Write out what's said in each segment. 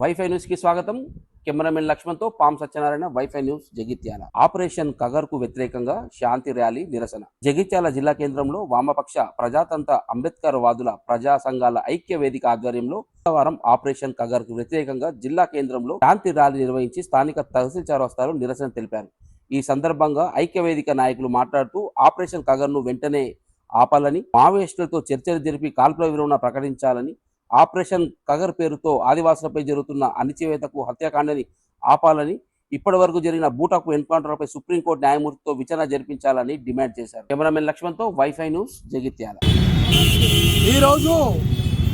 Wifi news కి స్వాగతం. Cameraman లక్ష్మణ్తో పాం Satyanarayana, WiFi news Jagtial. Operation Kagar కు వ్యతిరేకంగా శాంతి ర్యాలీ నిరసన. జగిత్యాల జిల్లా కేంద్రంలో వామపక్ష ప్రజాతంత్ర అంబేద్కర్ వాదుల ప్రజా సంఘాల ఐక్య వేదిక ఆధ్వర్యంలో శుక్రవారం ఆపరేషన్ కగర్ కు వ్యతిరేకంగా జిల్లా కేంద్రంలో శాంతి ర్యాలీ నిర్వహించి స్థానిక తహసీల్ చౌరస్తాలో నిరసన తెలిపారు. ఈ సందర్భంగా ఐక్య వేదిక నాయకులు మాట్లాడుతూ ఆపరేషన్ కగర్ ను వెంటనే ఆపాలని, మావోయిస్టులతో చర్చలు జరిపి కాల్పుల విరమణ ప్రకటించాలని, ఆపరేషన్ కగర్ పేరుతో ఆదివాసులపై జరుగుతున్న అణచివేతకు హత్యాకాండని ఆపాలని, ఇప్పటి వరకు జరిగిన బూటాకు ఎన్కౌంటర్లపై సుప్రీంకోర్టు న్యాయమూర్తితో విచారణ జరిపించాలని డిమాండ్ చేశారు. కెమెరామెన్ లక్ష్మణ్తో వైఫై న్యూస్ జగిత్యాల. ఈరోజు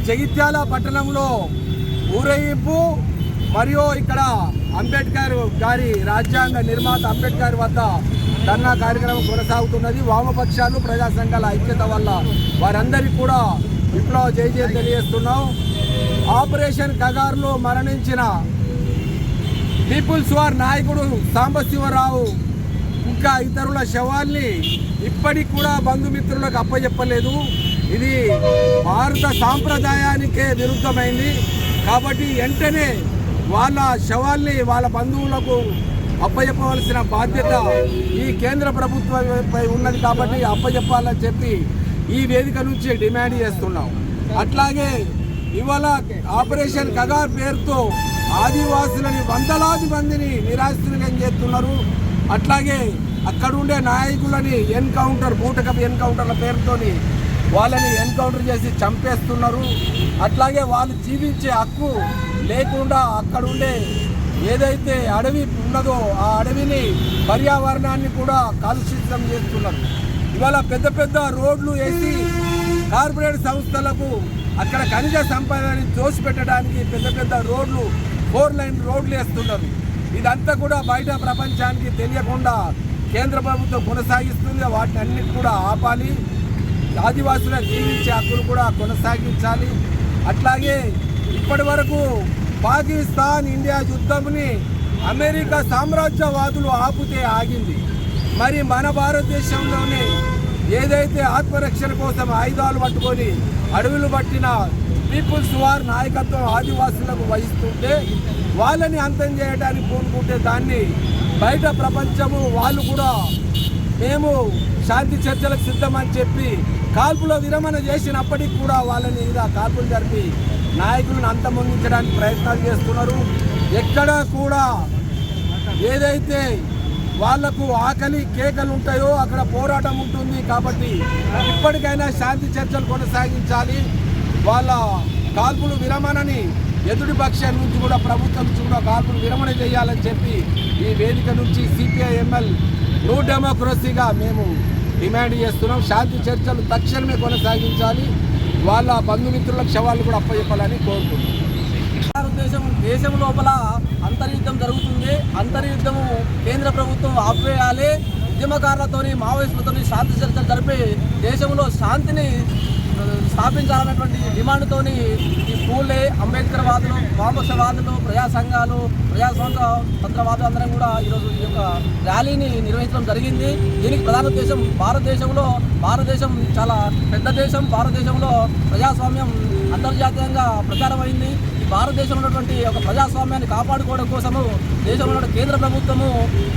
జగిత్యాల పట్టణంలో ఊరేగింపు మరియు ఇక్కడ అంబేద్కర్ గారి రాజ్యాంగ నిర్మాత అంబేద్కర్ వద్ద ధర్నా కార్యక్రమం కొనసాగుతున్నది. వామపక్షాలు ప్రజా సంఘాల ఐక్యత వల్ల వారందరికీ కూడా విప్లవ జయ తెలియజేస్తున్నాం. ఆపరేషన్ కగార్లో మరణించిన పీపుల్స్ వార్ నాయకుడు సాంబశివరావు ఇంకా ఇతరుల శవాల్ని ఇప్పటికి కూడా బంధుమిత్రులకు అప్పచెప్పలేదు. ఇది భారత సాంప్రదాయానికే విరుద్ధమైంది. కాబట్టి వెంటనే వాళ్ళ శవాల్ని వాళ్ళ బంధువులకు అప్పచెప్పవలసిన బాధ్యత ఈ కేంద్ర ప్రభుత్వంపై ఉన్నది. కాబట్టి అప్పచెప్పాలని చెప్పి ఈ వేదిక నుంచి డిమాండ్ చేస్తున్నాం. అట్లాగే ఇవాళ ఆపరేషన్ కగార్ పేరుతో ఆదివాసులని వందలాది మందిని నిరాశ్రయం చేస్తున్నారు. అట్లాగే అక్కడుండే నాయకులని బూటకపు ఎన్కౌంటర్ల పేరుతోని వాళ్ళని ఎన్కౌంటర్ చేసి చంపేస్తున్నారు. అట్లాగే వాళ్ళు జీవించే హక్కు లేకుండా అక్కడుండే ఏదైతే అడవి ఉన్నదో ఆ అడవిని పర్యావరణాన్ని కూడా కాలుష్యం చేస్తున్నారు. ఇవాళ పెద్ద పెద్ద రోడ్లు వేసి కార్పొరేట్ సంస్థలకు అక్కడ ఖనిజ సంపదని దోసిపెట్టడానికి పెద్ద పెద్ద రోడ్లు 4 లైన్ రోడ్లు వేస్తున్నారు. ఇదంతా కూడా బయట ప్రపంచానికి తెలియకుండా కేంద్ర ప్రభుత్వం కొనసాగిస్తుంది. వాటిని అన్నిటి కూడా ఆపాలి. ఆదివాసుల జీవించే హక్కులు కూడా కొనసాగించాలి. అట్లాగే ఇప్పటి వరకు పాకిస్తాన్ ఇండియా యుద్ధంని అమెరికా సామ్రాజ్యవాదులు ఆపితే ఆగింది. మరి మన భారతదేశంలోనే ఏదైతే ఆత్మరక్షణ కోసం ఆయుధాలు పట్టుకొని అడవులు పట్టిన పీపుల్స్ వార్ నాయకత్వం ఆదివాసులకు వహిస్తుంటే వాళ్ళని అంతం చేయడానికి పూనుకుంటే దాన్ని బయట ప్రపంచము వాళ్ళు కూడా మేము శాంతి చర్చలకు సిద్ధమని చెప్పి కాల్పుల విరమణ చేసినప్పటికీ కూడా వాళ్ళని ఇలా కాల్పులు జరిపి నాయకులను అంతమొందించడానికి ప్రయత్నాలు చేస్తున్నారు. ఎక్కడా కూడా ఏదైతే వాళ్లకు ఆకలి కేకలు ఉంటాయో అక్కడ పోరాటం ఉంటుంది. కాబట్టి ఇప్పటికైనా శాంతి చర్చలు కొనసాగించాలి. వాళ్ళ కాల్పులు విరమణని ఎదుటి పక్షం నుంచి కూడా ప్రభుత్వం నుంచి కూడా కాల్పులు విరమణ చేయాలని చెప్పి ఈ వేదిక నుంచి సిపిఐఎంఎల్ న్యూ డెమోక్రసీగా మేము డిమాండ్ చేస్తున్నాం. శాంతి చర్చలు తక్షణమే కొనసాగించాలి. వాళ్ళ బంధుమిత్రులకు శవాలు కూడా అప్పచెప్పాలని కోరుతున్నాం. దేశం లోపల అంతర్యుద్ధం జరుగుతుంది. అంతర్యుద్ధము కేంద్ర ప్రభుత్వం ఆపివేయాలి. ఉద్యమకారులతోని మావోయిస్టులతో శాంతి చర్చలు జరిపి దేశంలో శాంతిని స్థాపించాలన్నటువంటి డిమాండ్తోని ఈ పూలే అంబేద్కర్ వాదులు, వామపక్షవాదులు, ప్రజా సంఘాలు, ప్రజాస్వామ్య తత్వవాదులు అందరం కూడా ఈరోజు ఈ యొక్క ర్యాలీని నిర్వహించడం జరిగింది. దీనికి ప్రధాన ఉద్దేశం భారతదేశం చాలా పెద్ద దేశం. భారతదేశంలో ప్రజాస్వామ్యం అంతర్జాతీయంగా ప్రచారమైంది. ఈ భారతదేశంలో ఉన్నటువంటి ఒక ప్రజాస్వామ్యాన్ని కాపాడుకోవడం కోసము దేశంలో కేంద్ర ప్రభుత్వము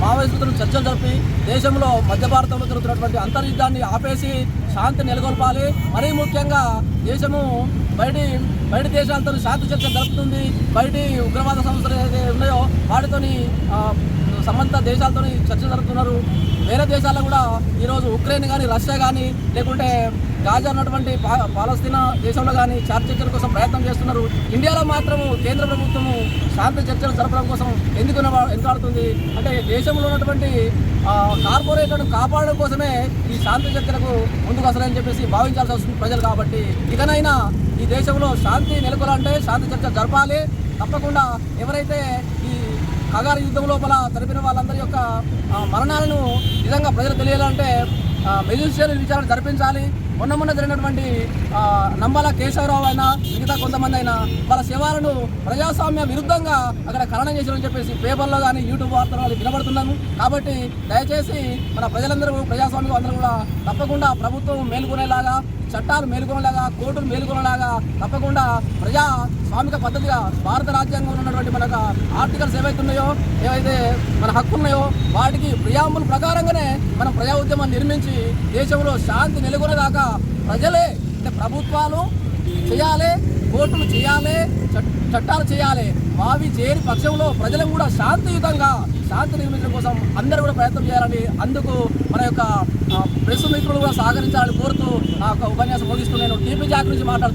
మావోయిస్టులతో చర్చలు జరిపి దేశంలో మధ్య భారతంలో జరుగుతున్నటువంటి అంతర్యుద్ధాన్ని ఆపేసి శాంతి నెలకొల్పాలి. మరీ ముఖ్యంగా దేశము బయటి దేశాలతో శాంతి చర్చలు జరుపుతుంది. బయటి ఉగ్రవాద సంస్థలు ఏదైతే ఉన్నాయో వాటితోని సంబంధిత దేశాలతో చర్చలు జరుపుతున్నారు. వేరే దేశాల్లో కూడా ఈరోజు ఉక్రెయిన్ కానీ, రష్యా కానీ, లేకుంటే గాజా ఉన్నటువంటి పాలస్తీనా దేశంలో కానీ చర్చల కోసం ప్రయత్నం చేస్తున్నారు. ఇండియాలో మాత్రము కేంద్ర ప్రభుత్వము శాంతి చర్చలు జరపడం కోసం ఎందుకు వెనుకాడుతుంది అంటే దేశంలో ఉన్నటువంటి కార్పొరేట్లను కాపాడడం కోసమే ఈ శాంతి చర్చలకు ముందుకు వస్తారని చెప్పేసి భావించాల్సి వస్తుంది ప్రజలు. కాబట్టి ఇకనైనా ఈ దేశంలో శాంతి నెలకొలంటే శాంతి చర్చలు జరపాలి. తప్పకుండా ఎవరైతే ఈ కగారు యుద్ధం లోపల జరిపిన వాళ్ళందరి యొక్క మరణాలను నిజంగా ప్రజలు తెలియాలంటే మెజిస్ట్రేట్ విచారణ జరిపించాలి. మొన్న జరిగినటువంటి నంబాల కేశవరావు అయినా మిగతా కొంతమంది అయినా వాళ్ళ శవాలను ప్రజాస్వామ్య విరుద్ధంగా అక్కడ ఖననం చేశారని చెప్పేసి పేపర్లో కానీ యూట్యూబ్ వార్తలు వినబడుతున్నాను. కాబట్టి దయచేసి మన ప్రజలందరూ ప్రజాస్వామ్యం అందరూ కూడా తప్పకుండా ప్రభుత్వం మేలుకునేలాగా, చట్టాలు మేలుకునేలాగా, కోర్టులు మేలుకునేలాగా తప్పకుండా ప్రజాస్వామిక పద్ధతిగా భారత రాజ్యాంగంలో ఉన్నటువంటి మనకు ఆర్టికల్స్ ఏవైతే ఉన్నాయో, ఏవైతే మన హక్కు ఉన్నాయో వాటికి ప్రియాంబుల్ ప్రకారంగానే మనం ప్రజా ఉద్యమాన్ని నిర్మించి దేశంలో శాంతి నెలకొనేదాకా ప్రజలే అంటే ప్రభుత్వాలు చేయాలి, కోర్టులు చేయాలి, చట్టాలు చేయాలి. వావి చేరి పక్షంలో ప్రజలను కూడా శాంతియుతంగా శాంతి నిర్మించడం కోసం అందరూ కూడా ప్రయత్నం చేయాలని, అందుకు మన యొక్క ప్రెస్ మిత్రులు కూడా సహకరించాలని కోరుతూ నా యొక్క ఉపన్యాసం ముగిస్తూ నేను టీపీ జాక్ నుంచి మాట్లాడుతున్నాను.